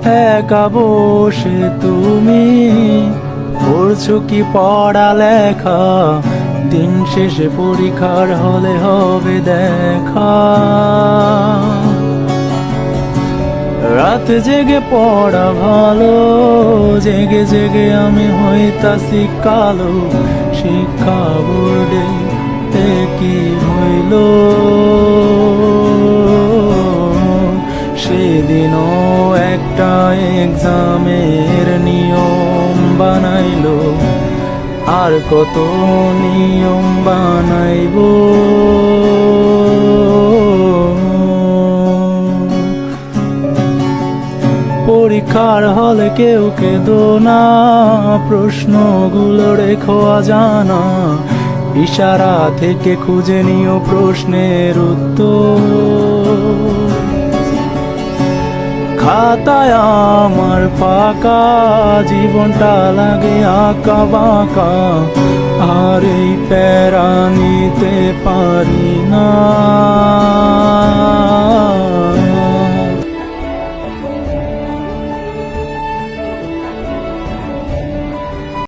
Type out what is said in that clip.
একা বসে তুমি করছো কি পড়ালেখা? দিন শেষে পরীক্ষার হলে হবে দেখা। রাত জেগে পড়া ভালো, জেগে জেগে আমি হইতাছি কালো। শিক্ষা বোর্ডে কি হইল, সেদিনও একটা এক্সামের নিয়ম বানাইলো, আর কত নিয়ম বানাইবো। পরীক্ষার হলে কেউ কেঁদো না, প্রশ্নগুলো রেখো অজানা, ইশারা থেকে খুঁজে নিও প্রশ্নের উত্তর। খাতায় আমার ফাঁকা, জীবনটা লাগে আঁকা বাঁকা, আর এই প্যারা নিতে পারি না।